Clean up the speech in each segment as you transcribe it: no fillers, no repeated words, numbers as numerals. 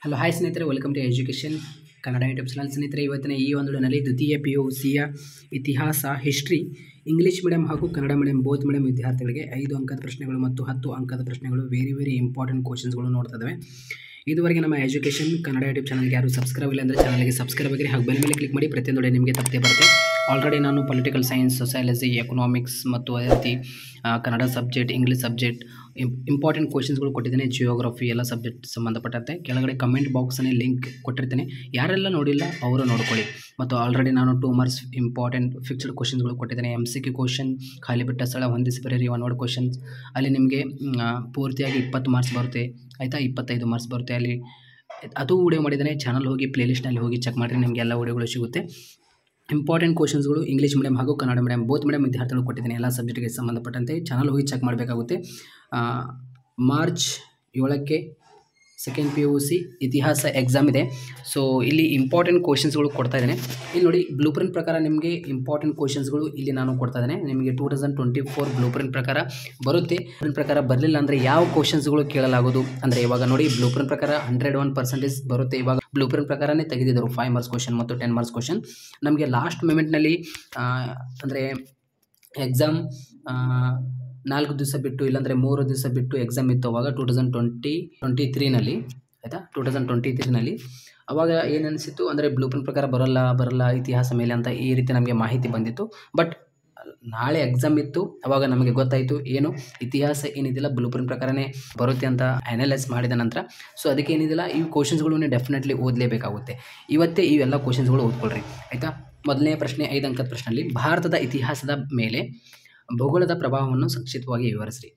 Hello hi ಸ್ನೇಹಿತರೆ, welcome to education Kannada YouTube channel. ಸ್ನೇಹಿತರೆ, ಇವತ್ತಿನ ಈ ಒಂದು ವಿಡಿಯೋನಲ್ಲಿ ದ್ವಿತೀಯ PUCಯ ಇತಿಹಾಸ, ಹಿಸ್ಟ್ರಿ, ಇಂಗ್ಲೀಷ್ ಮೀಡಿಯಂ ಹಾಗೂ ಕನ್ನಡ ಮೀಡಿಯಂ ಬೋತ್ ಮೀಡಿಯಂ ವಿದ್ಯಾರ್ಥಿಗಳಿಗೆ 5 ಅಂಕದ ಪ್ರಶ್ನೆಗಳು ಮತ್ತು 10 ಅಂಕದ ಪ್ರಶ್ನೆಗಳು ವೆರಿ ಇಂಪಾರ್ಟೆಂಟ್ ಕ್ವಶನ್ಸ್ಗಳು ನೋಡ್ತಾ ಇದ್ದಾವೆ. ಇದುವರೆಗೆ ನಮ್ಮ ಎಜುಕೇಷನ್ ಕನ್ನಡ ಯೂಟ್ಯೂಬ್ ಚಾನಲ್ಗೆ ಯಾರು ಸಬ್ಸ್ಕ್ರೈಬ್ ಇಲ್ಲ ಅಂದರೆ ಚಾನಲ್ಗೆ ಸಬ್ಸ್ಕ್ರೈಬ್ ಆಗಿರಿ ಹಾಗೂ ಬೆಲ್ ಮೇಲೆ ಕ್ಲಿಕ್ ಮಾಡಿ. ಪ್ರತಿಯೊಂದು ವಿಡಿಯೋ ನಿಮಗೆ ತಪ್ಪದೇ ಬರುತ್ತೆ. ಆಲ್ರೆಡಿ ನಾನು ಪೊಲಿಟಿಕಲ್ ಸೈನ್ಸ್, ಸೊಸೈಲಜಿ, ಎಕನಾಮಿಕ್ಸ್ ಮತ್ತು ಅದೇ ರೀತಿ Kannada subject, English subject important ಕ್ವಶನ್ಸ್ಗಳು ಕೊಟ್ಟಿದ್ದೇನೆ. ಜಿಯೋಗ್ರಫಿ ಎಲ್ಲ ಸಬ್ಜೆಕ್ಟ್ ಸಂಬಂಧಪಟ್ಟಂತೆ ಕೆಳಗಡೆ ಕಮೆಂಟ್ ಬಾಕ್ಸಲ್ಲಿ ಲಿಂಕ್ ಕೊಟ್ಟಿರ್ತೇನೆ. ಯಾರೆಲ್ಲ ನೋಡಿಲ್ಲ ಅವರು ನೋಡ್ಕೊಳ್ಳಿ. ಮತ್ತು ಆಲ್ರೆಡಿ ನಾನು 2 ಮಾರ್ಕ್ಸ್ ಇಂಪಾರ್ಟೆಂಟ್ ಫಿಕ್ಸ್ಡ್ ಕ್ವಶನ್ಸ್ಗಳು ಕೊಟ್ಟಿದ್ದೇನೆ. MCQ ಕ್ವಶನ್, ಖಾಲಿ ಬಿಟ್ಟ ಸ್ಥಳ, ಹೊಂದಿಸಿ ಬರೆಯಿರಿ, ಒನ್ ಕ್ವಶನ್ಸ್. ಅಲ್ಲಿ ನಿಮಗೆ ಪೂರ್ತಿಯಾಗಿ 20 ಮಾರ್ಕ್ಸ್ ಬರುತ್ತೆ, ಆಯಿತಾ. 25 ಮಾರ್ಕ್ಸ್ ಬರುತ್ತೆ. ಅಲ್ಲಿ ಅದು ವಿಡಿಯೋ ಮಾಡಿದ್ದೇನೆ. ಚಾನಲ್ ಹೋಗಿ ಪ್ಲೇಲಿಸ್ಟ್ನಲ್ಲಿ ಹೋಗಿ ಚೆಕ್ ಮಾಡಿರಿ, ನಿಮಗೆ ಎಲ್ಲ ವಿಡಿಯೋಗಳು ಸಿಗುತ್ತೆ. ಇಂಪಾರ್ಟೆಂಟ್ ಕ್ವಶನ್ಸ್ಗಳು ಇಂಗ್ಲೀಷ್ ಮೀಡಿಯಂ ಹಾಗೂ ಕನ್ನಡ ಮೀಡಿಯಂ ಬೋತ್ ಮೀಡಿಯಂ ವಿದ್ಯಾರ್ಥಿಗಳು ಕೊಟ್ಟಿದ್ದೇನೆ. ಎಲ್ಲ ಸಬ್ಜೆಕ್ಟ್ಗೆ ಸಂಬಂಧಪಟ್ಟಂತೆ ಚಾನಲ್ ಹೋಗಿ ಚೆಕ್ ಮಾಡಬೇಕಾಗುತ್ತೆ. ಮಾರ್ಚ್ 7ಕ್ಕೆ ಸೆಕೆಂಡ್ PUC ಇತಿಹಾಸ ಎಕ್ಸಾಮ್ ಇದೆ. ಸೊ ಇಲ್ಲಿ ಇಂಪಾರ್ಟೆಂಟ್ ಕ್ವಶನ್ಸ್ಗಳು ಕೊಡ್ತಾ ಇದ್ದೇನೆ. ಇಲ್ಲಿ ನೋಡಿ, ಬ್ಲೂ ಪ್ರಿಂಟ್ ಪ್ರಕಾರ ನಿಮಗೆ ಇಂಪಾರ್ಟೆಂಟ್ ಕ್ವಶನ್ಸ್ಗಳು ಇಲ್ಲಿ ನಾನು ಕೊಡ್ತಾ ಇದ್ದೇನೆ. ನಿಮಗೆ 2024 ಬ್ಲೂ ಪ್ರಿಂಟ್ ಪ್ರಕಾರ ಬರುತ್ತೆ. ಪ್ರಿಂಟ್ ಪ್ರಕಾರ ಬರಲಿಲ್ಲ ಅಂದರೆ ಯಾವ ಕ್ವಶನ್ಸ್ಗಳು ಕೇಳಲಾಗೋದು ಅಂದರೆ, ಇವಾಗ ನೋಡಿ ಬ್ಲೂ ಪ್ರಿಂಟ್ ಪ್ರಕಾರ 101% ಬರುತ್ತೆ. ಇವಾಗ ಬ್ಲೂ ಪ್ರಿಂಟ್ ಪ್ರಕಾರನೇ ತೆಗೆದಿದ್ದರು 5 ಮಾರ್ಕ್ಸ್ ಕ್ವಶನ್ ಮತ್ತು 10 ಮಾರ್ಕ್ಸ್ ಕ್ವಶನ್. ನಮಗೆ ಲಾಸ್ಟ್ ಮೂಮೆಂಟ್ನಲ್ಲಿ ಅಂದರೆ ಎಕ್ಸಾಮ್ 4 ದಿವಸ ಬಿಟ್ಟು, ಇಲ್ಲಾಂದರೆ 3 ದಿವಸ ಬಿಟ್ಟು ಎಕ್ಸಾಮ್ ಇತ್ತು. ಅವಾಗ 2023ನಲ್ಲಿ, ಆಯಿತಾ, 2023ನಲ್ಲಿ ಅವಾಗ ಏನು ಅನಿಸಿತ್ತು ಅಂದರೆ ಬ್ಲೂ ಪ್ರಿಂಟ್ ಪ್ರಕಾರ ಬರಲ್ಲ ಇತಿಹಾಸ ಮೇಲೆ ಅಂತ ಈ ರೀತಿ ನಮಗೆ ಮಾಹಿತಿ ಬಂದಿತ್ತು. ಬಟ್ ನಾಳೆ ಎಕ್ಸಾಮ್ ಇತ್ತು, ಅವಾಗ ನಮಗೆ ಗೊತ್ತಾಯಿತು ಏನು ಇತಿಹಾಸ ಏನಿದಿಲ್ಲ ಬ್ಲೂ ಪ್ರಿಂಟ್ ಪ್ರಕಾರನೇ ಬರುತ್ತೆ ಅಂತ ಅನಲೈಸ್ ಮಾಡಿದ ನಂತರ. ಸೊ ಅದಕ್ಕೆ ಏನಿದಿಲ್ಲ, ಈ ಕ್ವಶನ್ಸ್ಗಳು ಡೆಫಿನೆಟ್ಲಿ ಓದಲೇಬೇಕಾಗುತ್ತೆ. ಇವತ್ತೇ ಇವೆಲ್ಲ ಕ್ವಶನ್ಸ್ಗಳು ಓದ್ಕೊಳ್ರಿ, ಆಯಿತಾ. ಮೊದಲನೇ ಪ್ರಶ್ನೆ 5 ಅಂಕದ ಪ್ರಶ್ನೆಯಲ್ಲಿ ಭಾರತದ ಇತಿಹಾಸದ ಮೇಲೆ ಭೂಗೋಳದ ಪ್ರಭಾವವನ್ನು ಸಂಕ್ಷಿಪ್ತವಾಗಿ ವಿವರಿಸ್ರಿ,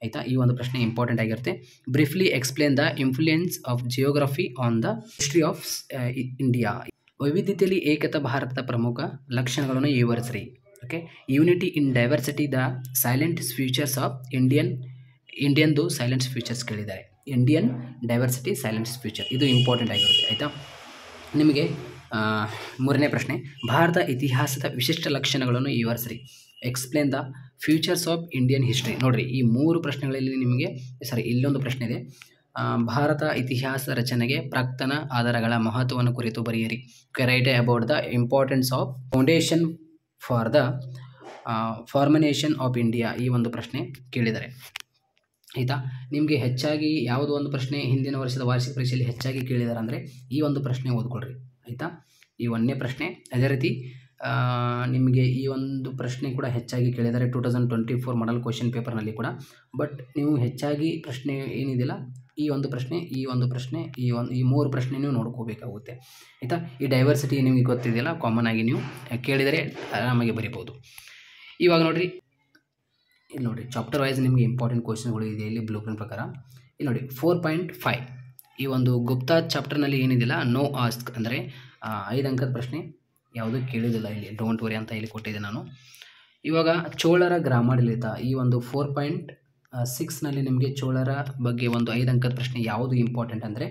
ಆಯಿತಾ. ಈ ಒಂದು ಪ್ರಶ್ನೆ ಇಂಪಾರ್ಟೆಂಟ್ ಆಗಿರುತ್ತೆ. Briefly explain the influence of geography on the history of India. ವೈವಿಧ್ಯತೆಯಲ್ಲಿ ಏಕತಾ ಭಾರತದ ಪ್ರಮುಖ ಲಕ್ಷಣಗಳನ್ನು ವಿವರಿಸ್ರಿ. Okay. Unity in diversity the silent futures of ಇಂಡಿಯನ್ದು ಸೈಲೆಂಟ್ ಫ್ಯೂಚರ್ಸ್ ಕೇಳಿದ್ದಾರೆ. ಇಂಡಿಯನ್ ಡೈವರ್ಸಿಟಿ ಸೈಲೆಂಟ್ ಫ್ಯೂಚರ್ ಇದು ಇಂಪಾರ್ಟೆಂಟ್ ಆಗಿರುತ್ತೆ, ಆಯಿತಾ. ನಿಮಗೆ 3ನೇ ಪ್ರಶ್ನೆ, ಭಾರತ ಇತಿಹಾಸದ ವಿಶಿಷ್ಟ ಲಕ್ಷಣಗಳನ್ನು ವಿವರಿಸ್ರಿ. Explain the futures of Indian history. ನೋಡಿರಿ, ಈ 3 ಪ್ರಶ್ನೆಗಳಲ್ಲಿ ನಿಮಗೆ ಇಲ್ಲೊಂದು ಪ್ರಶ್ನೆ ಇದೆ. ಭಾರತ ಇತಿಹಾಸ ರಚನೆಗೆ ಪ್ರಾಕ್ತನ ಆಧಾರಗಳ ಮಹತ್ವವನ್ನು ಕುರಿತು ಬರೆಯಿರಿ. Write about the importance of foundation for the formation of India. ಈ ಒಂದು ಪ್ರಶ್ನೆ ಕೇಳಿದ್ದಾರೆ, ಆಯಿತಾ. ನಿಮಗೆ ಹೆಚ್ಚಾಗಿ ಯಾವುದು ಒಂದು ಪ್ರಶ್ನೆ ಹಿಂದಿನ ವರ್ಷದ ವಾರ್ಷಿಕ ಪರೀಕ್ಷೆಯಲ್ಲಿ ಹೆಚ್ಚಾಗಿ ಕೇಳಿದ್ದಾರೆ ಅಂದರೆ ಈ ಒಂದು ಪ್ರಶ್ನೆ ಓದ್ಕೊಳ್ರಿ, ಆಯಿತಾ. ಈ 1ನೇ ಪ್ರಶ್ನೆ. ಅದೇ ರೀತಿ ನಿಮಗೆ ಈ ಒಂದು ಪ್ರಶ್ನೆ ಕೂಡ ಹೆಚ್ಚಾಗಿ ಕೇಳಿದ್ದಾರೆ 2024 ಮಾಡಲ್ ಕ್ವಶನ್ ಪೇಪರ್ನಲ್ಲಿ ಕೂಡ. ಬಟ್ ನೀವು ಹೆಚ್ಚಾಗಿ ಪ್ರಶ್ನೆ ಏನಿದಿಲ್ಲ, ಈ ಒಂದು ಪ್ರಶ್ನೆ, ಈ 3 ಪ್ರಶ್ನೆ ನೀವು ನೋಡ್ಕೋಬೇಕಾಗುತ್ತೆ, ಆಯಿತಾ. ಈ ಡೈವರ್ಸಿಟಿ ನಿಮಗೆ ಗೊತ್ತಿದೆಯಲ್ಲ, ಕಾಮನ್ ಆಗಿ ನೀವು ಕೇಳಿದರೆ ಆರಾಮಾಗಿ ಬರಿಬೋದು. ಇವಾಗ ನೋಡಿರಿ, ಇಲ್ಲಿ ನೋಡಿ ಚಾಪ್ಟರ್ ವೈಸ್ ನಿಮಗೆ ಇಂಪಾರ್ಟೆಂಟ್ ಕ್ವಶನ್ಗಳು ಇದೆ ಇಲ್ಲಿ ಬ್ಲೂ ಪ್ರಿಂಟ್ ಪ್ರಕಾರ. ಇಲ್ಲಿ ನೋಡಿ 4.5 ಈ ಒಂದು ಗುಪ್ತಾ ಚಾಪ್ಟರ್ನಲ್ಲಿ ಏನಿದಿಲ್ಲ, ನೋ ಆಸ್ಕ್ ಅಂದರೆ 5 ಅಂಕದ ಪ್ರಶ್ನೆ ಯಾವುದೂ ಕೇಳಿದಿಲ್ಲ ಇಲ್ಲಿ, ಡೋಂಟ್ ವರಿ ಅಂತ ಇಲ್ಲಿ ಕೊಟ್ಟಿದ್ದೆ ನಾನು. ಇವಾಗ ಚೋಳರ ಗ್ರಾಮಾಡಳಿತ ಈ ಒಂದು 4.6ನಲ್ಲಿ ನಿಮಗೆ ಚೋಳರ ಬಗ್ಗೆ ಒಂದು 5 ಅಂಕದ ಪ್ರಶ್ನೆ ಯಾವುದು ಇಂಪಾರ್ಟೆಂಟ್ ಅಂದರೆ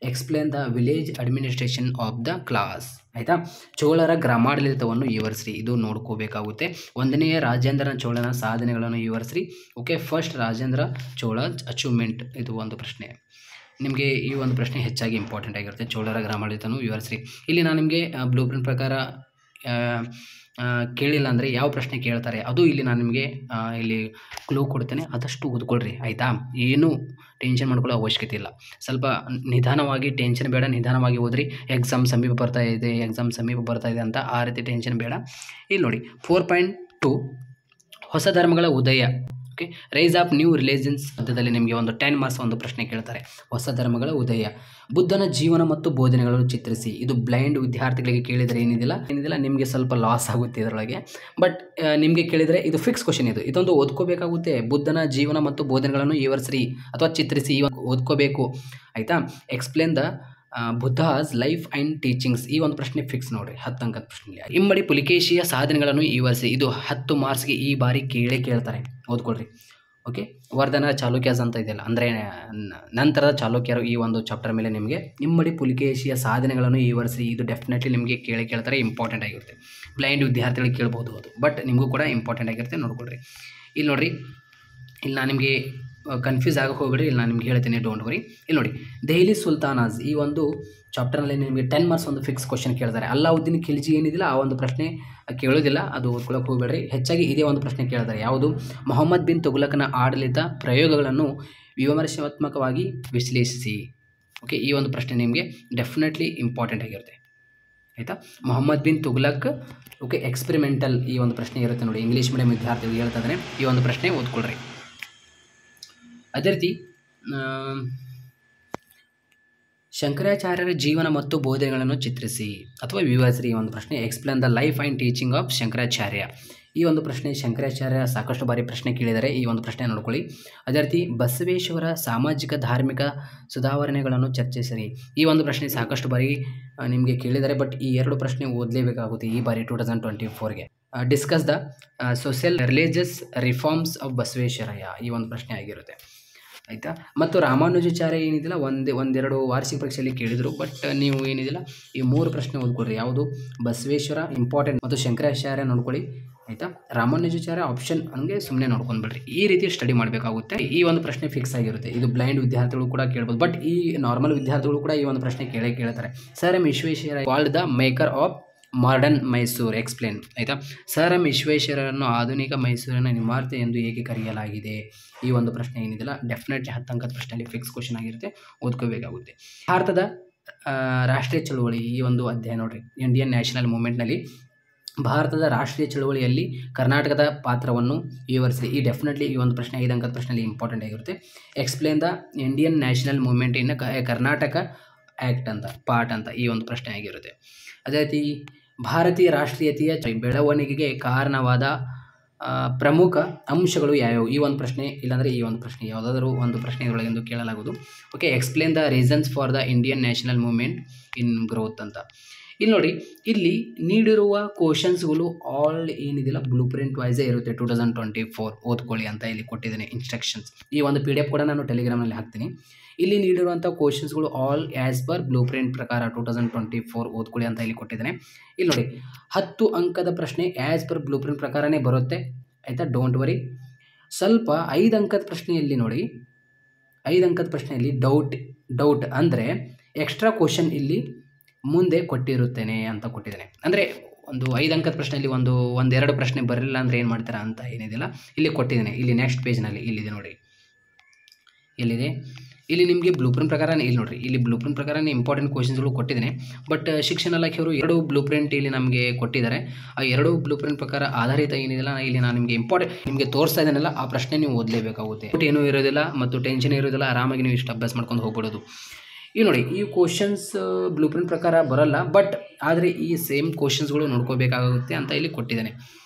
explain the village administration of the class, ಆಯಿತಾ. ಚೋಳರ ಗ್ರಾಮಾಡಳಿತವನ್ನು ವಿವರಿಸ್ರಿ, ಇದು ನೋಡ್ಕೋಬೇಕಾಗುತ್ತೆ. 1ನೇ ರಾಜೇಂದ್ರ ಚೋಳನ ಸಾಧನೆಗಳನ್ನು ವಿವರಿಸ್ರಿ. Okay. First Rajendra Chola achievement, ಇದು ಒಂದು ಪ್ರಶ್ನೆ ನಿಮಗೆ. ಈ ಒಂದು ಪ್ರಶ್ನೆ ಹೆಚ್ಚಾಗಿ ಇಂಪಾರ್ಟೆಂಟ್ ಆಗಿರುತ್ತೆ. ಚೋಳರ ಗ್ರಾಮಾಡಳಿತನೂ ವಿವರಿಸ್ರಿ. ಇಲ್ಲಿ ನಾನು ನಿಮಗೆ ಬ್ಲೂ ಪ್ರಿಂಟ್ ಪ್ರಕಾರ ಕೇಳಿಲ್ಲ ಅಂದರೆ ಯಾವ ಪ್ರಶ್ನೆ ಕೇಳ್ತಾರೆ ಅದು ಇಲ್ಲಿ ನಾನು ನಿಮಗೆ ಇಲ್ಲಿ ಕ್ಲೂ ಕೊಡ್ತೇನೆ, ಆದಷ್ಟು ಓದ್ಕೊಳ್ರಿ, ಆಯಿತಾ. ಏನೂ ಟೆನ್ಷನ್ ಮಾಡ್ಕೊಳ್ಳೋ ಅವಶ್ಯಕತೆ ಇಲ್ಲ. ಸ್ವಲ್ಪ ನಿಧಾನವಾಗಿ, ಟೆನ್ಷನ್ ಬೇಡ, ನಿಧಾನವಾಗಿ ಓದ್ರಿ. ಎಕ್ಸಾಮ್ ಸಮೀಪ ಬರ್ತಾ ಇದೆ ಅಂತ ಆ ರೀತಿ ಟೆನ್ಷನ್ ಬೇಡ. ಇಲ್ಲಿ ನೋಡಿ 4.2 ಹೊಸ ಧರ್ಮಗಳ ಉದಯ. Okay. Rise of new religions ಮಧ್ಯದಲ್ಲಿ ನಿಮಗೆ ಒಂದು 10 ಮಾರ್ಕ್ಸ್ ಒಂದು ಪ್ರಶ್ನೆ ಕೇಳ್ತಾರೆ. ಹೊಸ ಧರ್ಮಗಳ ಉದಯ. ಬುದ್ಧನ ಜೀವನ ಮತ್ತು ಬೋಧನೆಗಳನ್ನು ಚಿತ್ರಿಸಿ. ಇದು ಬ್ಲೈಂಡ್ ವಿದ್ಯಾರ್ಥಿಗಳಿಗೆ ಕೇಳಿದರೆ ಏನಿದಿಲ್ಲ ನಿಮಗೆ ಸ್ವಲ್ಪ ಲಾಸ್ ಆಗುತ್ತೆ ಇದರೊಳಗೆ. ಬಟ್ ನಿಮಗೆ ಕೇಳಿದರೆ ಇದು ಫಿಕ್ಸ್ ಕ್ವಶನ್, ಇದೊಂದು ಓದ್ಕೋಬೇಕಾಗುತ್ತೆ. ಬುದ್ಧನ ಜೀವನ ಮತ್ತು ಬೋಧನೆಗಳನ್ನು ವಿವರಿಸ್ರಿ ಅಥವಾ ಚಿತ್ರಿಸಿ, ಓದ್ಕೋಬೇಕು, ಆಯಿತಾ. Explain the Buddhas life and teachings. ಈ ಒಂದು ಪ್ರಶ್ನೆ ಫಿಕ್ಸ್ ನೋಡಿರಿ, 10 ಅಂಕದ ಪ್ರಶ್ನೆ. ಇಮ್ಮಡಿ ಪುಲಿಕೇಶಿಯ ಸಾಧನೆಗಳನ್ನು ವಿವರಿಸಿ. ಇದು 10 ಮಾರ್ಕ್ಸ್ಗೆ ಈ ಬಾರಿ ಕೇಳ್ತಾರೆ, ಓದ್ಕೊಳ್ರಿ. ಓಕೆ. ವರ್ಧನ ಚಾಲುಕ್ಯಾಸ್ ಅಂತ ಇದೆಯಲ್ಲ, ಅಂದರೆ ನಂತರದ ಚಾಲುಕ್ಯರು, ಈ ಒಂದು ಚಾಪ್ಟರ್ ಮೇಲೆ ನಿಮಗೆ ಇಮ್ಮಡಿ ಪುಲಿಕೇಶಿಯ ಸಾಧನೆಗಳನ್ನು ವಿವರಿಸಿ. ಇದು ಡೆಫಿನೆಟ್ಲಿ ನಿಮಗೆ ಕೇಳ್ತಾರೆ, ಇಂಪಾರ್ಟೆಂಟ್ ಆಗಿರುತ್ತೆ. ಬ್ಲೈಂಡ್ ವಿದ್ಯಾರ್ಥಿಗಳಿಗೆ ಕೇಳ್ಬೋದು ಅದು, ಬಟ್ ನಿಮಗೂ ಕೂಡ ಇಂಪಾರ್ಟೆಂಟ್ ಆಗಿರುತ್ತೆ, ನೋಡ್ಕೊಳ್ರಿ. ಇಲ್ಲಿ ನೋಡಿರಿ, ಇಲ್ಲಿ ನಾನು ನಿಮಗೆ ಕನ್ಫ್ಯೂಸ್ ಆಗಕ್ಕೆ ಹೋಗ್ಬೇಡಿ, ಇಲ್ಲಿ ನಾನು ನಿಮ್ಗೆ ಹೇಳ್ತೀನಿ, ಡೋಂಟ್ ವರಿ. ಇಲ್ಲಿ ನೋಡಿ, ದೆಹಲಿ ಸುಲ್ತಾನಾಸ್ ಈ ಒಂದು ಚಾಪ್ಟರ್ನಲ್ಲಿ ನಿಮಗೆ 10 ಮಾರ್ಕ್ಸ್ ಒಂದು ಫಿಕ್ಸ್ ಕ್ವಶನ್ ಕೇಳ್ತಾರೆ. ಅಲ್ಲಾವುದ್ದೀನ್ ಖಿಲ್ಜಿ ಏನಿದಿಲ್ಲ ಆ ಒಂದು ಪ್ರಶ್ನೆ ಕೇಳೋದಿಲ್ಲ, ಅದು ಓದ್ಕೊಳ್ಳೋಕೆ ಹೋಗಬೇಡ್ರಿ. ಹೆಚ್ಚಾಗಿ ಇದೇ ಒಂದು ಪ್ರಶ್ನೆ ಕೇಳ್ತಾರೆ, ಯಾವುದು? ಮೊಹಮ್ಮದ್ ಬಿನ್ ತುಘಲಕನ ಆಡಳಿತ ಪ್ರಯೋಗಗಳನ್ನು ವಿಮರ್ಶಾತ್ಮಕವಾಗಿ ವಿಶ್ಲೇಷಿಸಿ. ಓಕೆ, ಈ ಒಂದು ಪ್ರಶ್ನೆ ನಿಮಗೆ ಡೆಫಿನೆಟ್ಲಿ ಇಂಪಾರ್ಟೆಂಟ್ ಆಗಿರುತ್ತೆ, ಆಯಿತಾ? ಮೊಹಮ್ಮದ್ ಬಿನ್ ತುಘಲಕ್, ಓಕೆ, ಎಕ್ಸ್ಪೆರಿಮೆಂಟಲ್ ಈ ಒಂದು ಪ್ರಶ್ನೆ ಇರುತ್ತೆ ನೋಡಿ. ಇಂಗ್ಲೀಷ್ ಮೀಡಿಯಂ ವಿದ್ಯಾರ್ಥಿಗಳು ಹೇಳ್ತಾ ಇದ್ದಾರೆ, ಈ ಒಂದು ಪ್ರಶ್ನೆ ಓದ್ಕೊಳ್ರಿ. ಅದೇ ರೀತಿ ಶಂಕರಾಚಾರ್ಯರ ಜೀವನ ಮತ್ತು ಬೋಧನೆಗಳನ್ನು ಚಿತ್ರಿಸಿ ಅಥವಾ ವಿವರಿಸಿ. ಈ ಒಂದು ಪ್ರಶ್ನೆ explain the life and teaching of Shankaracharya. ಈ ಒಂದು ಪ್ರಶ್ನೆ ಶಂಕರಾಚಾರ್ಯ ಸಾಕಷ್ಟು ಬಾರಿ ಪ್ರಶ್ನೆ ಕೇಳಿದ್ದಾರೆ, ಈ ಒಂದು ಪ್ರಶ್ನೆ ನೋಡ್ಕೊಳ್ಳಿ. ಅದೇ ರೀತಿ ಬಸವೇಶ್ವರ ಸಾಮಾಜಿಕ ಧಾರ್ಮಿಕ ಸುಧಾರಣೆಗಳನ್ನು ಚರ್ಚಿಸಿರಿ. ಈ ಒಂದು ಪ್ರಶ್ನೆ ಸಾಕಷ್ಟು ಬಾರಿ ನಿಮಗೆ ಕೇಳಿದ್ದಾರೆ, ಬಟ್ ಈ 2 ಪ್ರಶ್ನೆ ಓದಲೇಬೇಕಾಗುತ್ತೆ ಈ ಬಾರಿ 2024ಗೆ. Discuss the social religious reforms of ಬಸವೇಶ್ವರಯ್ಯ, ಈ ಒಂದು ಪ್ರಶ್ನೆ ಆಗಿರುತ್ತೆ, ಆಯಿತಾ? ಮತ್ತು ರಾಮಾನುಜಾಚಾರ್ಯ ಏನಿದಿಲ್ಲ ಒಂದೆರಡು ವಾರ್ಷಿಕ ಪರೀಕ್ಷೆಯಲ್ಲಿ ಕೇಳಿದರು, ಬಟ್ ನೀವು ಏನಿದಿಲ್ಲ ಈ 3 ಪ್ರಶ್ನೆ ಓದ್ಕೊಳ್ರಿ. ಯಾವುದು? ಬಸವೇಶ್ವರ ಇಂಪಾರ್ಟೆಂಟ್ ಮತ್ತು ಶಂಕರಾಚಾರ್ಯ ನೋಡ್ಕೊಳ್ಳಿ, ಆಯಿತಾ? ರಾಮಾನುಜಾಚಾರ್ಯ ಆಪ್ಷನ್ ಹಂಗೆ ಸುಮ್ಮನೆ ನೋಡ್ಕೊಂಡ್ಬಿಡ್ರಿ. ಈ ರೀತಿ ಸ್ಟಡಿ ಮಾಡಬೇಕಾಗುತ್ತೆ. ಈ ಒಂದು ಪ್ರಶ್ನೆ ಫಿಕ್ಸ್ ಆಗಿರುತ್ತೆ. ಇದು ಬ್ಲೈಂಡ್ ವಿದ್ಯಾರ್ಥಿಗಳು ಕೂಡ ಕೇಳ್ಬೋದು, ಬಟ್ ಈ ನಾರ್ಮಲ್ ವಿದ್ಯಾರ್ಥಿಗಳು ಕೂಡ ಈ ಒಂದು ಪ್ರಶ್ನೆ ಕೇಳ್ತಾರೆ. Sir M Visvesvaraya called the maker of modern Mysuru, explain, ಆಯಿತಾ? ಸರ್ ಎಂ ವಿಶ್ವೇಶ್ವರಯ್ಯನನ್ನು ಆಧುನಿಕ ಮೈಸೂರಿನ ನಿರ್ಮಾತೆ ಎಂದು ಏಕೆ ಕರೆಯಲಾಗಿದೆ? ಈ ಒಂದು ಪ್ರಶ್ನೆ ಏನಿದೆಯಲ್ಲ ಡೆಫಿನೆಟ್ಲಿ 10 ಅಂಕದ ಪ್ರಶ್ನೆಯಲ್ಲಿ ಫಿಕ್ಸ್ ಕ್ವಶನ್ ಆಗಿರುತ್ತೆ, ಓದ್ಕೋಬೇಕಾಗುತ್ತೆ. ಭಾರತದ ರಾಷ್ಟ್ರೀಯ ಚಳುವಳಿ ಈ ಒಂದು ಅಧ್ಯಾಯ ನೋಡ್ರಿ. ಇಂಡಿಯನ್ ನ್ಯಾಷನಲ್ ಮೂವ್ಮೆಂಟ್ನಲ್ಲಿ ಭಾರತದ ರಾಷ್ಟ್ರೀಯ ಚಳುವಳಿಯಲ್ಲಿ ಕರ್ನಾಟಕದ ಪಾತ್ರವನ್ನು ವಿವರಿಸಿ. ಈ ಡೆಫಿನೆಟ್ಲಿ ಈ ಒಂದು ಪ್ರಶ್ನೆ 5 ಅಂಕದ ಪ್ರಶ್ನೆಯಲ್ಲಿ ಇಂಪಾರ್ಟೆಂಟ್ ಆಗಿರುತ್ತೆ. Explain the Indian national movement in Karnataka act ಅಂತ ಪಾರ್ಟ್ ಅಂತ ಈ ಒಂದು ಪ್ರಶ್ನೆ ಆಗಿರುತ್ತೆ. ಅದೇ ರೀತಿ ಭಾರತೀಯ ರಾಷ್ಟ್ರೀಯತೆಯ ಬೆಳವಣಿಗೆಗೆ ಕಾರಣವಾದ ಪ್ರಮುಖ ಅಂಶಗಳು ಯಾವ್ಯಾವು? ಈ ಒಂದು ಪ್ರಶ್ನೆ, ಇಲ್ಲಾಂದರೆ ಈ ಒಂದು ಪ್ರಶ್ನೆ ಯಾವುದಾದ್ರೂ ಒಂದು ಪ್ರಶ್ನೆ ಇದರೊಳಗೆಂದು ಕೇಳಲಾಗುವುದು. Okay, explain the reasons for the Indian national movement in growth ಅಂತ. ಇಲ್ಲಿ ನೋಡಿ, ಇಲ್ಲಿ ನೀಡಿರುವ ಕ್ವಶನ್ಸ್ಗಳು ಆಲ್ ಏನಿದೆಯಲ್ಲ ಬ್ಲೂ ಪ್ರಿಂಟ್ ವೈಸೇ ಇರುತ್ತೆ. 2024 ಓದ್ಕೊಳ್ಳಿ ಅಂತ ಇಲ್ಲಿ ಕೊಟ್ಟಿದ್ದೇನೆ ಇನ್ಸ್ಟ್ರಕ್ಷನ್ಸ್. ಈ ಒಂದು PDF ಕೂಡ ನಾನು ಟೆಲಿಗ್ರಾಮ್ನಲ್ಲಿ ಹಾಕ್ತೀನಿ. ಇಲ್ಲಿ ನೀಡಿರುವಂಥ ಕ್ವಶನ್ಸ್ಗಳು all as per blueprint ಪ್ರಕಾರ 2024 ಓದ್ಕೊಳ್ಳಿ ಅಂತ ಇಲ್ಲಿ ಕೊಟ್ಟಿದ್ದೇನೆ. ಇಲ್ಲಿ ನೋಡಿ, 10 ಅಂಕದ ಪ್ರಶ್ನೆ ಆ್ಯಸ್ ಪರ್ ಬ್ಲೂ ಪ್ರಿಂಟ್ ಪ್ರಕಾರನೇ ಬರುತ್ತೆ, ಆಯಿತಾ? Don't worry. ಸ್ವಲ್ಪ 5 ಅಂಕದ ಪ್ರಶ್ನೆಯಲ್ಲಿ ನೋಡಿ, 5 ಅಂಕದ ಪ್ರಶ್ನೆಯಲ್ಲಿ ಡೌಟ್ ಅಂದರೆ ಎಕ್ಸ್ಟ್ರಾ ಕ್ವಶನ್ ಇಲ್ಲಿ ಮುಂದೆ ಕೊಟ್ಟಿರುತ್ತೇನೆ ಅಂತ ಕೊಟ್ಟಿದ್ದೇನೆ. ಅಂದರೆ ಒಂದು 5 ಅಂಕದ ಪ್ರಶ್ನೆಯಲ್ಲಿ ಒಂದೆರಡು ಪ್ರಶ್ನೆ ಬರಲಿಲ್ಲ ಅಂದರೆ ಏನು ಮಾಡ್ತಾರೆ ಅಂತ ಏನಿದೆಯಲ್ಲ ಇಲ್ಲಿ ಕೊಟ್ಟಿದ್ದೇನೆ. ಇಲ್ಲಿ ನೆಕ್ಸ್ಟ್ ಪೇಜ್ನಲ್ಲಿ ಇಲ್ಲಿದೆ ನೋಡಿ, ಎಲ್ಲಿದೆ ಇಲ್ಲಿ ನಿಮಗೆ ಬ್ಲೂ ಪ್ರಿಂಟ್ ಪ್ರಕಾರ ಇಲ್ಲಿ ನೋಡಿರಿ, ಇಲ್ಲಿ ಬ್ಲೂ ಪ್ರಿಂಟ್ ಪ್ರಕಾರನೇ ಇಂಪಾರ್ಟೆಂಟ್ ಕ್ವಶನ್ಸ್ಗಳು ಕೊಟ್ಟಿದ್ದೇನೆ. ಬಟ್ ಶಿಕ್ಷಣ ಇಲಾಖೆಯವರು 2 ಬ್ಲೂ ಪ್ರಿಂಟ್ ಇಲ್ಲಿ ನಮಗೆ ಕೊಟ್ಟಿದ್ದಾರೆ. ಆ 2 ಬ್ಲೂ ಪ್ರಿಂಟ್ ಪ್ರಕಾರ ಆಧಾರಿತ ಏನಿದೆಯಲ್ಲ ಇಲ್ಲಿ ನಾನು ನಿಮಗೆ ನಿಮಗೆ ತೋರಿಸ್ತಾ ಇದ್ದೇನಲ್ಲ ಆ ಪ್ರಶ್ನೆ ನೀವು ಓದಲೇಬೇಕಾಗುತ್ತೆ. ಏನೂ ಇರೋದಿಲ್ಲ ಮತ್ತು ಟೆನ್ಷನ್ ಇರೋದಿಲ್ಲ, ಆರಾಮಾಗಿ ನೀವು ಇಷ್ಟು ಅಭ್ಯಾಸ ಮಾಡ್ಕೊಂಡು ಹೋಗ್ಬಿಡೋದು. ಈ ನೋಡಿ, ಈ ಕ್ವಶನ್ಸ್ ಬ್ಲೂ ಪ್ರಿಂಟ್ ಪ್ರಕಾರ ಬರೋಲ್ಲ, ಬಟ್ ಆದರೆ ಈ ಸೇಮ್ ಕ್ವಶನ್ಸ್ಗಳು ನೋಡ್ಕೋಬೇಕಾಗುತ್ತೆ ಅಂತ ಇಲ್ಲಿ ಕೊಟ್ಟಿದ್ದೇನೆ,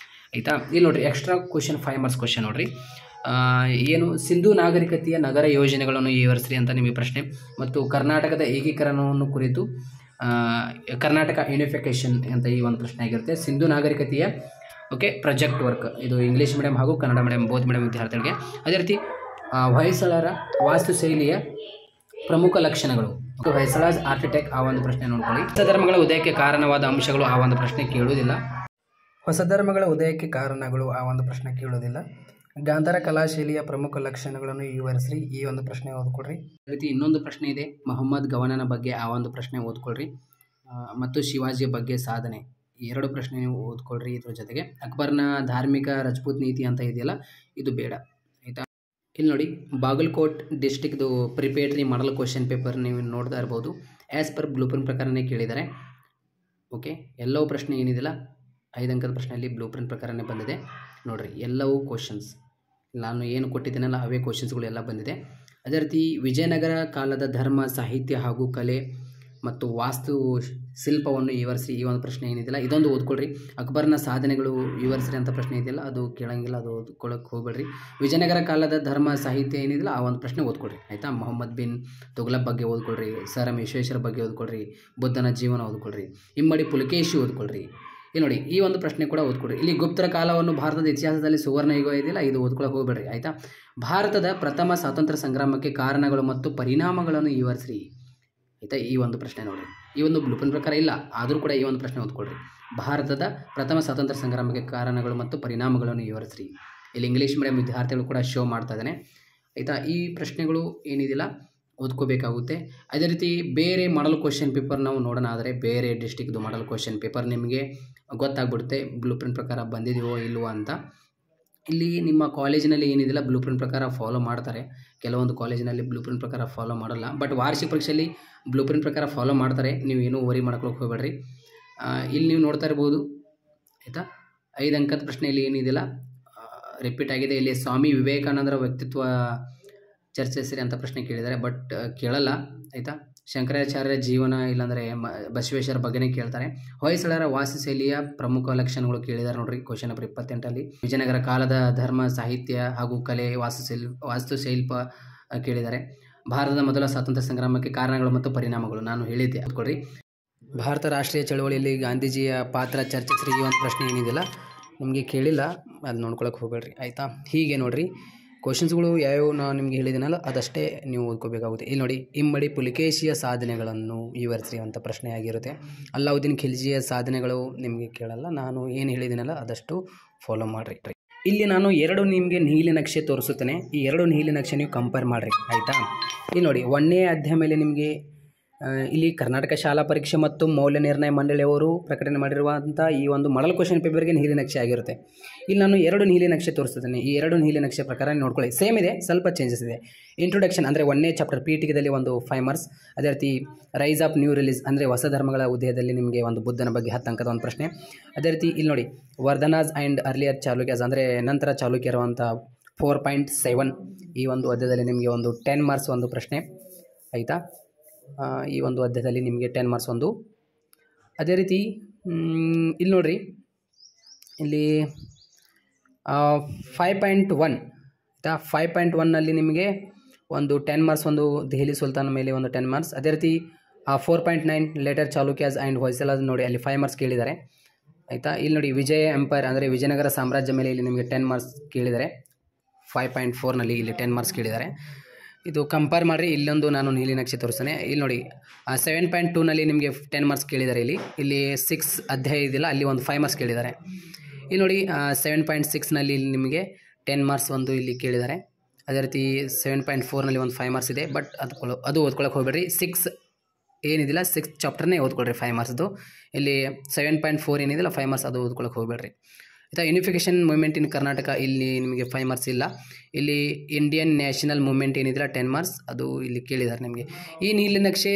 ಆಯಿತಾ? ಇಲ್ಲಿ ನೋಡಿರಿ, ಎಕ್ಸ್ಟ್ರಾ ಕ್ವಶನ್ 5 ಮಾರ್ಕ್ಸ್ ಕ್ವಶನ್ ನೋಡಿರಿ. ಏನು ಸಿಂಧೂ ನಾಗರಿಕತೆಯ ನಗರ ಯೋಜನೆಗಳನ್ನು ವಿವರಿಸ್ರಿ ಅಂತ ನಿಮಗೆ ಪ್ರಶ್ನೆ. ಮತ್ತು ಕರ್ನಾಟಕದ ಏಕೀಕರಣವನ್ನು ಕುರಿತು ಕರ್ನಾಟಕ ಯೂನಿಫಿಕೇಷನ್ ಅಂತ ಈ ಒಂದು ಪ್ರಶ್ನೆ ಆಗಿರುತ್ತೆ. ಸಿಂಧೂ ನಾಗರಿಕತೆಯ ಓಕೆ ಪ್ರಾಜೆಕ್ಟ್ ವರ್ಕ್, ಇದು ಇಂಗ್ಲೀಷ್ ಮೀಡಿಯಂ ಹಾಗೂ ಕನ್ನಡ ಮೀಡಿಯಂ ಬೋತ್ ಮೀಡಿಯಂ ವಿದ್ಯಾರ್ಥಿಗಳಿಗೆ. ಅದೇ ರೀತಿ ಹೊಯ್ಸಳರ ವಾಸ್ತುಶೈಲಿಯ ಪ್ರಮುಖ ಲಕ್ಷಣಗಳು, ಹೊಯ್ಸಳಾಸ್ ಆರ್ಕಿಟೆಕ್ಟ್ ಆ ಒಂದು ಪ್ರಶ್ನೆ ನೋಡ್ಕೊಳ್ಳಿ. ಹೊಸ ಧರ್ಮಗಳ ಉದಯಕ್ಕೆ ಕಾರಣವಾದ ಅಂಶಗಳು ಆ ಒಂದು ಪ್ರಶ್ನೆ ಕೇಳುವುದಿಲ್ಲ. ಹೊಸ ಧರ್ಮಗಳ ಉದಯಕ್ಕೆ ಕಾರಣಗಳು ಆ ಒಂದು ಪ್ರಶ್ನೆ ಕೇಳುವುದಿಲ್ಲ. ಗಾಂಧಾರ ಕಲಾಶೈಲಿಯ ಪ್ರಮುಖ ಲಕ್ಷಣಗಳನ್ನು ವಿವರಿಸ್ರಿ, ಈ ಒಂದು ಪ್ರಶ್ನೆ ಓದ್ಕೊಳ್ರಿ. ಅದೇ ರೀತಿ ಇನ್ನೊಂದು ಪ್ರಶ್ನೆ ಇದೆ, ಮೊಹಮ್ಮದ್ ಗವನನ ಬಗ್ಗೆ ಆ ಒಂದು ಪ್ರಶ್ನೆ ಓದ್ಕೊಳ್ರಿ. ಮತ್ತು ಶಿವಾಜಿಯ ಬಗ್ಗೆ ಸಾಧನೆ, ಈ 2 ಪ್ರಶ್ನೆ ನೀವು ಓದ್ಕೊಳ್ರಿ. ಇದ್ರ ಜೊತೆಗೆ ಅಕ್ಬರ್ನ ಧಾರ್ಮಿಕ ರಜಪೂತ್ ನೀತಿ ಅಂತ ಇದೆಯಲ್ಲ ಇದು ಬೇಡ, ಆಯಿತಾ? ಇಲ್ಲಿ ನೋಡಿ, ಬಾಗಲಕೋಟ್ ಡಿಸ್ಟಿಕ್ದು ಪ್ರಿಪೇರ್ಡ್ರಿ ಮಾಡಲ್ ಕ್ವಶನ್ ಪೇಪರ್ ನೀವು ನೋಡ್ತಾ ಇರ್ಬೋದು. ಆ್ಯಸ್ ಪರ್ ಬ್ಲೂ ಪ್ರಿಂಟ್ ಪ್ರಕಾರನೇ ಕೇಳಿದ್ದಾರೆ. ಓಕೆ, ಎಲ್ಲವೂ ಪ್ರಶ್ನೆ ಏನಿದೆಯಲ್ಲ 5 ಅಂಕದ ಪ್ರಶ್ನೆಯಲ್ಲಿ ಬ್ಲೂ ಪ್ರಿಂಟ್ ಪ್ರಕಾರನೇ ಬಂದಿದೆ ನೋಡಿರಿ. ಎಲ್ಲವೂ ಕ್ವಶನ್ಸ್ ನಾನು ಏನು ಕೊಟ್ಟಿದ್ದೇನಲ್ಲ ಅವೇ ಕ್ವಶನ್ಸ್ಗಳು ಎಲ್ಲ ಬಂದಿದೆ. ಅದೇ ರೀತಿ ವಿಜಯನಗರ ಕಾಲದ ಧರ್ಮ, ಸಾಹಿತ್ಯ ಹಾಗೂ ಕಲೆ ಮತ್ತು ವಾಸ್ತು ಶಿಲ್ಪವನ್ನು ವಿವರಿಸಿ, ಈ ಒಂದು ಪ್ರಶ್ನೆ ಏನಿದೆಯಲ್ಲ ಇದೊಂದು ಓದ್ಕೊಳ್ರಿ. ಅಕ್ಬರ್ನ ಸಾಧನೆಗಳು ವಿವರಿಸ್ರಿ ಅಂತ ಪ್ರಶ್ನೆ ಇದೆಯಲ್ಲ ಅದು ಕೇಳಂಗಿಲ್ಲ, ಅದು ಓದ್ಕೊಳ್ಳೋಕೆ ಹೋಗ್ಬೇಡ್ರಿ. ವಿಜಯನಗರ ಕಾಲದ ಧರ್ಮ ಸಾಹಿತ್ಯ ಏನಿದೆಯಲ್ಲ ಆ ಒಂದು ಪ್ರಶ್ನೆ ಓದ್ಕೊಳ್ರಿ, ಆಯಿತಾ? ಮೊಹಮ್ಮದ್ ಬಿನ್ ತುಘಲಕ್ ಬಗ್ಗೆ ಓದ್ಕೊಳ್ರಿ, ಸರ್ ಎಂ ವಿಶ್ವೇಶ್ವರ ಬಗ್ಗೆ ಓದ್ಕೊಳ್ರಿ, ಬುದ್ಧನ ಜೀವನ ಓದ್ಕೊಳ್ರಿ, ಇಮ್ಮಡಿ ಪುಲಕೇಶಿ ಓದ್ಕೊಳ್ರಿ. ಇಲ್ಲಿ ನೋಡಿ, ಈ ಒಂದು ಪ್ರಶ್ನೆ ಕೂಡ ಓದ್ಕೊಳ್ರಿ. ಇಲ್ಲಿ ಗುಪ್ತರ ಕಾಲವನ್ನು ಭಾರತದ ಇತಿಹಾಸದಲ್ಲಿ ಸುವರ್ಣ ಯುಗ ಇದೆಯಲ್ಲ ಇದು ಓದ್ಕೊಳ್ಳೋಕೆ ಹೋಗ್ಬೇಡ್ರಿ, ಆಯಿತಾ? ಭಾರತದ ಪ್ರಥಮ ಸ್ವಾತಂತ್ರ್ಯ ಸಂಗ್ರಾಮಕ್ಕೆ ಕಾರಣಗಳು ಮತ್ತು ಪರಿಣಾಮಗಳನ್ನು ವಿವರಿಸ್ರಿ, ಆಯಿತಾ? ಈ ಒಂದು ಪ್ರಶ್ನೆ ನೋಡಿರಿ. ಈ ಒಂದು ಬ್ಲೂ ಪ್ರಿಂಟ್ ಪ್ರಕಾರ ಇಲ್ಲ, ಆದರೂ ಕೂಡ ಈ ಒಂದು ಪ್ರಶ್ನೆ ಓದ್ಕೊಳ್ರಿ. ಭಾರತದ ಪ್ರಥಮ ಸ್ವಾತಂತ್ರ್ಯ ಸಂಗ್ರಾಮಕ್ಕೆ ಕಾರಣಗಳು ಮತ್ತು ಪರಿಣಾಮಗಳನ್ನು ವಿವರಿಸ್ರಿ. ಇಲ್ಲಿ ಇಂಗ್ಲೀಷ್ ಮೀಡಿಯಂ ವಿದ್ಯಾರ್ಥಿಗಳು ಕೂಡ ಶೋ ಮಾಡ್ತಾ ಇದ್ದಾನೆ. ಆಯಿತಾ. ಈ ಪ್ರಶ್ನೆಗಳು ಏನಿದಿಲ್ಲ ಓದ್ಕೋಬೇಕಾಗುತ್ತೆ. ಅದೇ ರೀತಿ ಬೇರೆ ಮಾಡಲ್ ಕ್ವಶನ್ ಪೇಪರ್ ನಾವು ನೋಡೋಣ ಆದರೆ ಬೇರೆ ಡಿಸ್ಟಿಕ್ದು ಮಾಡಲ್ ಕ್ವಶನ್ ಪೇಪರ್ ನಿಮಗೆ ಗೊತ್ತಾಗ್ಬಿಡುತ್ತೆ ಬ್ಲೂ ಪ್ರಿಂಟ್ ಪ್ರಕಾರ ಬಂದಿದೆಯೋ ಇಲ್ವೋ ಅಂತ. ಇಲ್ಲಿ ನಿಮ್ಮ ಕಾಲೇಜಿನಲ್ಲಿ ಏನಿದಿಲ್ಲ ಬ್ಲೂ ಪ್ರಿಂಟ್ ಪ್ರಕಾರ ಫಾಲೋ ಮಾಡ್ತಾರೆ, ಕೆಲವೊಂದು ಕಾಲೇಜಿನಲ್ಲಿ ಬ್ಲೂ ಪ್ರಿಂಟ್ ಪ್ರಕಾರ ಫಾಲೋ ಮಾಡೋಲ್ಲ. ಬಟ್ ವಾರ್ಷಿಕ ಪರೀಕ್ಷೆಯಲ್ಲಿ ಬ್ಲೂ ಪ್ರಿಂಟ್ ಪ್ರಕಾರ ಫಾಲೋ ಮಾಡ್ತಾರೆ, ನೀವು ಏನೂ ವರಿ ಮಾಡ್ಕೊಳಕ್ಕೆ ಹೋಗಬೇಡ್ರಿ. ಇಲ್ಲಿ ನೀವು ನೋಡ್ತಾ ಇರ್ಬೋದು ಆಯಿತಾ. 5 ಅಂಕದ ಪ್ರಶ್ನೆಯಲ್ಲಿ ಏನಿದಿಲ್ಲ ರಿಪೀಟ್ ಆಗಿದೆ. ಇಲ್ಲಿ ಸ್ವಾಮಿ ವಿವೇಕಾನಂದರ ವ್ಯಕ್ತಿತ್ವ ಚರ್ಚಿಸಿರಿ ಅಂತ ಪ್ರಶ್ನೆ ಕೇಳಿದ್ದಾರೆ, ಬಟ್ ಕೇಳಲ್ಲ ಆಯಿತಾ. ಶಂಕರಾಚಾರ್ಯ ಜೀವನ ಇಲ್ಲಾಂದರೆ ಬಸವೇಶ್ವರ ಬಗ್ಗೆನೇ ಕೇಳ್ತಾರೆ. ಹೊಯ್ಸಳರ ವಾಸ್ತುಶೈಲಿಯ ಪ್ರಮುಖ ಲಕ್ಷಣಗಳು ಕೇಳಿದ್ದಾರೆ ನೋಡ್ರಿ ಕ್ವಶನ್ ನಂಬರ್ 28. ವಿಜಯನಗರ ಕಾಲದ ಧರ್ಮ ಸಾಹಿತ್ಯ ಹಾಗೂ ಕಲೆ ವಾಸ್ತುಶಿಲ್ಪ ಕೇಳಿದ್ದಾರೆ. ಭಾರತದ ಮೊದಲ ಸ್ವಾತಂತ್ರ್ಯ ಸಂಗ್ರಾಮಕ್ಕೆ ಕಾರಣಗಳು ಮತ್ತು ಪರಿಣಾಮಗಳು ನಾನು ಹೇಳಿದ್ದೆ ಅಂದ್ಕೊಳ್ರಿ. ಭಾರತ ರಾಷ್ಟ್ರೀಯ ಚಳವಳಿಯಲ್ಲಿ ಗಾಂಧೀಜಿಯ ಪಾತ್ರ ಚರ್ಚಿಸಿರಿ ಈ ಒಂದು ಪ್ರಶ್ನೆ ಏನಿದೆಯಲ್ಲ ನಿಮಗೆ ಕೇಳಿಲ್ಲ, ಅದು ನೋಡ್ಕೊಳಕ್ಕೆ ಹೋಗಬೇಡ್ರಿ ಆಯಿತಾ. ಹೀಗೆ ನೋಡಿರಿ ಕ್ವಶನ್ಸ್ಗಳು ಯಾವ್ಯಾವ ನಾನು ನಿಮಗೆ ಹೇಳಿದ್ದೀನಲ್ಲ ಅದಷ್ಟೇ ನೀವು ಓದ್ಕೋಬೇಕಾಗುತ್ತೆ. ಇಲ್ಲಿ ನೋಡಿ, ಇಮ್ಮಡಿ ಪುಲಿಕೇಶಿಯ ಸಾಧನೆಗಳನ್ನು ವಿವರಿಸಿ ಅಂತ ಪ್ರಶ್ನೆ ಆಗಿರುತ್ತೆ. ಅಲ್ಲಾವುದ್ದೀನ್ ಖಿಲ್ಜಿಯ ಸಾಧನೆಗಳು ನಿಮಗೆ ಕೇಳಲ್ಲ, ನಾನು ಏನು ಹೇಳಿದ್ದೀನಲ್ಲ ಅದಷ್ಟು ಫಾಲೋ ಮಾಡಿರಿ. ಇಲ್ಲಿ ನಾನು 2 ನಿಮಗೆ ನೀಲಿ ನಕ್ಷೆ ತೋರಿಸುತ್ತೇನೆ, ಈ 2 ನೀಲಿ ನಕ್ಷೆ ನೀವು ಕಂಪೇರ್ ಮಾಡಿರಿ ಆಯಿತಾ. ಇಲ್ಲಿ ನೋಡಿ 1ನೇ ಅಧ್ಯಾಯ ಮೇಲೆ ನಿಮಗೆ ಇಲ್ಲಿ ಕರ್ನಾಟಕ ಶಾಲಾ ಪರೀಕ್ಷೆ ಮತ್ತು ಮೌಲ್ಯ ನಿರ್ಣಯ ಮಂಡಳಿಯವರು ಪ್ರಕಟಣೆ ಮಾಡಿರುವಂಥ ಈ ಒಂದು ಮಾಡಲ್ ಕ್ವಶನ್ ಪೇಪರ್ಗೆ ನೀಲಿ ನಕ್ಷೆ ಆಗಿರುತ್ತೆ. ಇಲ್ಲಿ ನಾನು 2 ನೀಲಿ ನಕ್ಷೆ ತೋರಿಸ್ತಿದ್ದೇನೆ, ಈ 2 ನೀಲಿ ನಕ್ಷೆ ಪ್ರಕಾರ ನೋಡ್ಕೊಳ್ಳಿ. ಸೇಮ್ ಇದೆ, ಸ್ವಲ್ಪ ಚೇಂಜಸ್ ಇದೆ. ಇಂಟ್ರೊಡಕ್ಷನ್ ಅಂದರೆ 1ನೇ ಚಾಪ್ಟರ್ ಪೀಠಿಕೆದಲ್ಲಿ ಒಂದು 5 ಮಾರ್ಕ್ಸ್. ಅದೇ ರೀತಿ ರೈಸ್ ಆಫ್ ನ್ಯೂ ರಿಲೀಸ್ ಅಂದರೆ ಹೊಸ ಧರ್ಮಗಳ ಉದಯದಲ್ಲಿ ನಿಮಗೆ ಒಂದು ಬುದ್ಧನ ಬಗ್ಗೆ 10 ಅಂಕದ ಒಂದು ಪ್ರಶ್ನೆ. ಅದೇ ರೀತಿ ಇಲ್ಲಿ ನೋಡಿ ವರ್ಧನಾಸ್ ಆ್ಯಂಡ್ ಅರ್ಲಿಯರ್ ಚಾಲುಕ್ಯಾಸ್ ಅಂದರೆ ನಂತರ ಚಾಲುಕ್ಯರುವಂಥ 4.7 ಈ ಒಂದು ಅಧ್ಯಾಯದಲ್ಲಿ ನಿಮಗೆ ಒಂದು 10 ಮಾರ್ಕ್ಸ್ ಒಂದು ಪ್ರಶ್ನೆ ಆಯಿತಾ. ಈ ಒಂದು ಅಧ್ಯಾಯದಲ್ಲಿ ನಿಮಗೆ 10 ಮಾರ್ಕ್ಸ್ ಒಂದು. ಅದೇ ರೀತಿ ಇಲ್ಲಿ ನೋಡಿರಿ, ಇಲ್ಲಿ 5.1 ಆಯಿತಾ. 5.1ನಲ್ಲಿ ನಿಮಗೆ ಒಂದು 10 ಮಾರ್ಕ್ಸ್ ಒಂದು ದೆಹಲಿ ಸುಲ್ತಾನ್ ಮೇಲೆ ಒಂದು 10 ಮಾರ್ಕ್ಸ್. ಅದೇ ರೀತಿ 4.9 ಲೇಟರ್ ಚಾಲುಕ್ಯಾಸ್ ಆ್ಯಂಡ್ ಹೊಯ್ಸಳಸ್ ನೋಡಿ ಅಲ್ಲಿ 5 ಮಾರ್ಕ್ಸ್ ಕೇಳಿದ್ದಾರೆ ಆಯಿತಾ. ಇಲ್ಲಿ ನೋಡಿ ವಿಜಯ ಎಂಪೈರ್ ಅಂದರೆ ವಿಜಯನಗರ ಸಾಮ್ರಾಜ್ಯ ಮೇಲೆ ಇಲ್ಲಿ ನಿಮಗೆ 10 ಮಾರ್ಕ್ಸ್ ಕೇಳಿದ್ದಾರೆ. 5.4ನಲ್ಲಿ ಇಲ್ಲಿ 10 ಮಾರ್ಕ್ಸ್ ಕೇಳಿದ್ದಾರೆ. ಇದು ಕಂಪೇರ್ ಮಾಡಿರಿ. ಇಲ್ಲೊಂದು ನಾನು ನೀಲಿ ನಕ್ಷೆ ತೋರಿಸ್ತೇನೆ. ಇಲ್ಲಿ ನೋಡಿ 7.2ನಲ್ಲಿ ನಿಮಗೆ 10 ಮಾರ್ಕ್ಸ್ ಕೇಳಿದ್ದಾರೆ. ಇಲ್ಲಿ 6 ಅಧ್ಯಾಯ ಇದೆಯಲ್ಲ ಅಲ್ಲಿ ಒಂದು 5 ಮಾರ್ಕ್ಸ್ ಕೇಳಿದ್ದಾರೆ. ಇಲ್ಲಿ ನೋಡಿ 7.6ನಲ್ಲಿ ಇಲ್ಲಿ ನಿಮಗೆ 10 ಮಾರ್ಕ್ಸ್ ಒಂದು ಇಲ್ಲಿ ಕೇಳಿದ್ದಾರೆ. ಅದೇ ರೀತಿ 7.4ನಲ್ಲಿ ಒಂದು 5 ಮಾರ್ಕ್ಸ್ ಇದೆ, ಬಟ್ ಅದು ಓದ್ಕೊಳಕ್ಕೆ ಹೋಗಬೇಡ್ರಿ. 6 ಏನಿದಿಲ್ಲ 6 ಚಾಪ್ಟರ್ನೇ ಓದ್ಕೊಳ್ರಿ 5 ಮಾರ್ಕ್ಸ್ದು. ಇಲ್ಲಿ 7.4 ಏನಿದಿಲ್ಲ 5 ಮಾರ್ಕ್ಸ್ ಅದು ಓದ್ಕೊಳಕ್ಕೆ ಹೋಗಬೇಡ್ರಿ ಆಯಿತಾ. ಯೂನಿಫಿಕೇಷನ್ ಮೂವ್ಮೆಂಟ್ ಇನ್ ಕರ್ನಾಟಕ ಇಲ್ಲಿ ನಿಮಗೆ 5 ಮಾರ್ಕ್ಸ್ ಇಲ್ಲ. ಇಲ್ಲಿ ಇಂಡಿಯನ್ ನ್ಯಾಷನಲ್ ಮೂವ್ಮೆಂಟ್ ಏನಿದಿಲ್ಲ 10 ಮಾರ್ಕ್ಸ್ ಅದು ಇಲ್ಲಿ ಕೇಳಿದ್ದಾರೆ ನಿಮಗೆ. ಈ ನೀಲಿ ನಕ್ಷೆ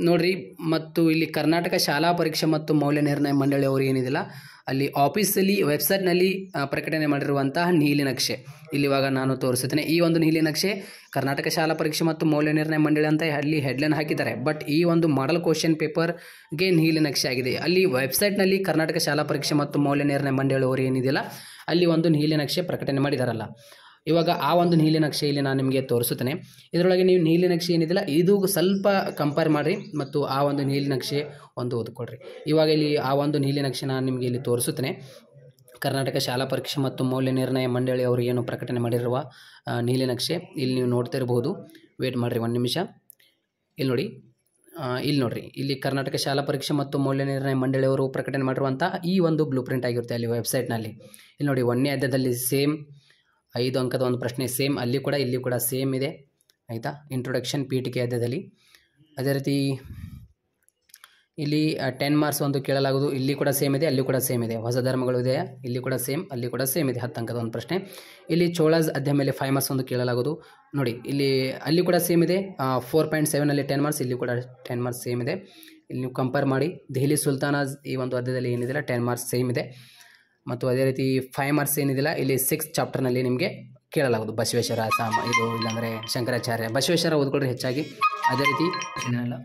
ನೋಡಿರಿ. ಮತ್ತು ಇಲ್ಲಿ ಕರ್ನಾಟಕ ಶಾಲಾ ಪರೀಕ್ಷೆ ಮತ್ತು ಮೌಲ್ಯ ನಿರ್ಣಯ ಮಂಡಳಿಯವರು ಏನಿದಿಲ್ಲ ಅಲ್ಲಿ ಆಫೀಸಲ್ಲಿ ವೆಬ್ಸೈಟ್ನಲ್ಲಿ ಪ್ರಕಟಣೆ ಮಾಡಿರುವಂತಹ ನೀಲಿ ನಕ್ಷೆ ಇಲ್ಲಿ ಇವಾಗ ನಾನು ತೋರಿಸುತ್ತೇನೆ. ಈ ಒಂದು ನೀಲಿ ನಕ್ಷೆ ಕರ್ನಾಟಕ ಶಾಲಾ ಪರೀಕ್ಷೆ ಮತ್ತು ಮೌಲ್ಯ ನಿರ್ಣಯ ಮಂಡಳಿ ಅಂತ ಅಲ್ಲಿ ಹೆಡ್ಲೈನ್ ಹಾಕಿದ್ದಾರೆ, ಬಟ್ ಈ ಒಂದು ಮಾಡಲ್ ಕ್ವಶನ್ ಪೇಪರ್ಗೆ ನೀಲಿ ನಕ್ಷೆ ಆಗಿದೆ. ಅಲ್ಲಿ ವೆಬ್ಸೈಟ್ನಲ್ಲಿ ಕರ್ನಾಟಕ ಶಾಲಾ ಪರೀಕ್ಷೆ ಮತ್ತು ಮೌಲ್ಯ ನಿರ್ಣಯ ಮಂಡಳಿಯವರು ಏನಿದೆಯಲ್ಲ ಅಲ್ಲಿ ಒಂದು ನೀಲಿ ನಕ್ಷೆ ಪ್ರಕಟಣೆ ಮಾಡಿದಾರಲ್ಲ, ಇವಾಗ ಆ ಒಂದು ನೀಲಿ ನಕ್ಷೆ ಇಲ್ಲಿ ನಾನು ನಿಮಗೆ ತೋರಿಸುತ್ತೇನೆ. ಇದರೊಳಗೆ ನೀವು ನೀಲಿ ನಕ್ಷೆ ಏನಿದೆಯಲ್ಲ ಇದು ಸ್ವಲ್ಪ ಕಂಪೇರ್ ಮಾಡಿರಿ ಮತ್ತು ಆ ಒಂದು ನೀಲಿ ನಕ್ಷೆ ಒಂದು ಓದ್ಕೊಳ್ರಿ. ಇವಾಗ ಇಲ್ಲಿ ಆ ಒಂದು ನೀಲಿ ನಕ್ಷೆ ನಾನು ನಿಮಗೆ ಇಲ್ಲಿ ತೋರಿಸುತ್ತೇನೆ. ಕರ್ನಾಟಕ ಶಾಲಾ ಪರೀಕ್ಷೆ ಮತ್ತು ಮೌಲ್ಯ ನಿರ್ಣಯ ಮಂಡಳಿ ಅವರು ಏನು ಪ್ರಕಟಣೆ ಮಾಡಿರುವ ನೀಲಿ ನಕ್ಷೆ ಇಲ್ಲಿ ನೀವು ನೋಡ್ತಾ ಇರಬಹುದು. ವೇಟ್ ಮಾಡಿರಿ 1 ನಿಮಿಷ. ಇಲ್ಲಿ ನೋಡಿ, ಇಲ್ಲಿ ನೋಡಿರಿ, ಇಲ್ಲಿ ಕರ್ನಾಟಕ ಶಾಲಾ ಪರೀಕ್ಷೆ ಮತ್ತು ಮೌಲ್ಯ ನಿರ್ಣಯ ಮಂಡಳಿಯವರು ಪ್ರಕಟಣೆ ಮಾಡಿರುವಂಥ ಈ ಒಂದು ಬ್ಲೂ ಪ್ರಿಂಟ್ ಆಗಿರುತ್ತೆ ಅಲ್ಲಿ ವೆಬ್ಸೈಟ್ನಲ್ಲಿ. ಇಲ್ಲಿ ನೋಡಿ 1ನೇ ಅಧ್ಯಾಯದಲ್ಲಿ ಸೇಮ್ 5 ಅಂಕದ ಒಂದು ಪ್ರಶ್ನೆ ಸೇಮ್ ಅಲ್ಲಿ ಕೂಡ ಇಲ್ಲಿ ಕೂಡ ಸೇಮ್ ಇದೆ ಆಯಿತಾ. ಇಂಟ್ರೊಡಕ್ಷನ್ ಪೀಠಿಕೆ ಅಧ್ಯಾಯದಲ್ಲಿ. ಅದೇ ರೀತಿ ಇಲ್ಲಿ 10 ಮಾರ್ಕ್ಸ್ ಒಂದು ಕೇಳಲಾಗುವುದು, ಇಲ್ಲಿ ಕೂಡ ಸೇಮ್ ಇದೆ ಅಲ್ಲಿ ಕೂಡ ಸೇಮ್ ಇದೆ. ಹೊಸ ಧರ್ಮಗಳು ಇದೆ ಇಲ್ಲಿ ಕೂಡ ಸೇಮ್ ಅಲ್ಲಿ ಕೂಡ ಸೇಮ್ ಇದೆ 10 ಅಂಕದ ಒಂದು ಪ್ರಶ್ನೆ. ಇಲ್ಲಿ ಚೋಳಾಸ್ ಅಧ್ಯಾಯ ಮೇಲೆ 5 ಮಾರ್ಕ್ಸ್ ಒಂದು ಕೇಳಲಾಗುವುದು ನೋಡಿ, ಇಲ್ಲಿ ಅಲ್ಲಿ ಕೂಡ ಸೇಮ್ ಇದೆ. 4.7ನಲ್ಲಿ 10 ಮಾರ್ಕ್ಸ್ ಇಲ್ಲಿ ಕೂಡ 10 ಮಾರ್ಕ್ಸ್ ಸೇಮ್ ಇದೆ. ಇಲ್ಲಿ ನೀವು ಕಂಪೇರ್ ಮಾಡಿ. ದೆಹಲಿ ಸುಲ್ತಾನಾಸ್ ಈ ಒಂದು ಅಧ್ಯಾಯದಲ್ಲಿ ಏನಿದೆಯಲ್ಲ 10 ಮಾರ್ಕ್ಸ್ ಸೇಮ್ ಇದೆ. ಮತ್ತು ಅದೇ ರೀತಿ 5 ಮಾರ್ಕ್ಸ್ ಏನಿದಿಲ್ಲ ಇಲ್ಲಿ 6 ಚಾಪ್ಟರ್ನಲ್ಲಿ ನಿಮಗೆ ಕೇಳಲಾಗುವುದು. ಬಸವೇಶ್ವರ ಇದು ಇಲ್ಲಾಂದರೆ ಶಂಕರಾಚಾರ್ಯ ಬಸವೇಶ್ವರ ಓದ್ಕೊಳ್ರಿ ಹೆಚ್ಚಾಗಿ. ಅದೇ ರೀತಿ ಇದನ್ನೆಲ್ಲ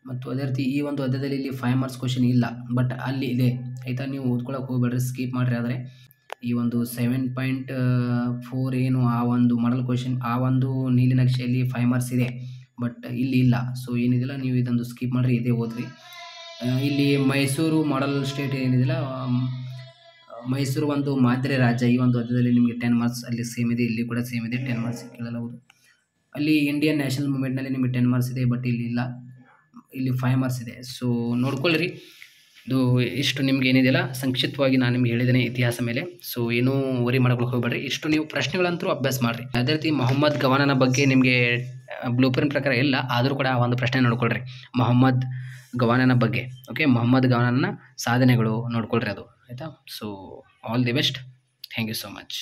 ಮತ್ತು ಅದೇ ರೀತಿ ಈ ಒಂದು ಅಧ್ಯಾಯದಲ್ಲಿ ಇಲ್ಲಿ 5 ಮಾರ್ಕ್ಸ್ ಕ್ವಶನ್ ಇಲ್ಲ, ಬಟ್ ಅಲ್ಲಿ ಇದೆ ಆಯಿತಾ. ನೀವು ಓದ್ಕೊಳಕ್ಕೆ ಹೋಗಬೇಡ್ರಿ, ಸ್ಕಿಪ್ ಮಾಡಿರಿ. ಆದರೆ ಈ ಒಂದು 7.4 ಏನು ಆ ಒಂದು ಮಾಡಲ್ ಕ್ವಶನ್ ಆ ಒಂದು ನೀಲಿ ನಕ್ಷೆಯಲ್ಲಿ 5 ಮಾರ್ಕ್ಸ್ ಇದೆ, ಬಟ್ ಇಲ್ಲಿ ಇಲ್ಲ. ಸೊ ಏನಿದಿಲ್ಲ ನೀವು ಇದೊಂದು ಸ್ಕಿಪ್ ಮಾಡಿರಿ, ಇದೇ ಓದ್ರಿ. ಇಲ್ಲಿ ಮೈಸೂರು ಮಾಡಲ್ ಸ್ಟೇಟ್ ಏನಿದಿಲ್ಲ ಮೈಸೂರು ಒಂದು ಮಾದರಿ ರಾಜ್ಯ ಈ ಒಂದು ಅಧ್ಯಾಯದಲ್ಲಿ ನಿಮಗೆ 10 ಮಾರ್ಕ್ಸ್ ಅಲ್ಲಿ ಸೇಮ್ ಇದೆ, ಇಲ್ಲಿ ಕೂಡ ಸೇಮ್ ಇದೆ 10 ಮಾರ್ಕ್ಸ್ ಕೇಳಲಾಗುವುದು. ಅಲ್ಲಿ ಇಂಡಿಯನ್ ನ್ಯಾಷನಲ್ ಮೂವ್ಮೆಂಟ್ನಲ್ಲಿ ನಿಮಗೆ 10 ಮಾರ್ಕ್ಸ್ ಇದೆ, ಬಟ್ ಇಲ್ಲಿ ಇಲ್ಲ, ಇಲ್ಲಿ 5 ಮಾರ್ಕ್ಸ್ ಇದೆ. ಸೊ ನೋಡ್ಕೊಳ್ಳ್ರಿ. ಇದು ಇಷ್ಟು ನಿಮ್ಗೆ ಏನಿದೆಯಲ್ಲ ಸಂಕ್ಷಿಪ್ತವಾಗಿ ನಾನು ನಿಮ್ಗೆ ಹೇಳಿದ್ದೇನೆ ಇತಿಹಾಸ ಮೇಲೆ. ಸೊ ಏನೂ ವರಿ ಮಾಡ್ಕೊಳಕ್ಕೆ ಹೋಗ್ಬೇಡ್ರಿ. ಇಷ್ಟು ನೀವು ಪ್ರಶ್ನೆಗಳಂತೂ ಅಭ್ಯಾಸ ಮಾಡಿರಿ. ಅದೇ ರೀತಿ ಮೊಹಮ್ಮದ್ ಗವಾನನ ಬಗ್ಗೆ ನಿಮಗೆ ಬ್ಲೂ ಪ್ರಿಂಟ್ ಪ್ರಕಾರ ಇಲ್ಲ, ಆದರೂ ಕೂಡ ಒಂದು ಪ್ರಶ್ನೆ ನೋಡ್ಕೊಳ್ರಿ ಮೊಹಮ್ಮದ್ ಗವಾನನ ಬಗ್ಗೆ. ಓಕೆ, ಮೊಹಮ್ಮದ್ ಗವಾನನ ಸಾಧನೆಗಳು ನೋಡ್ಕೊಳ್ರಿ ಅದು, ಆಯಿತಾ. So all the best, thank you so much.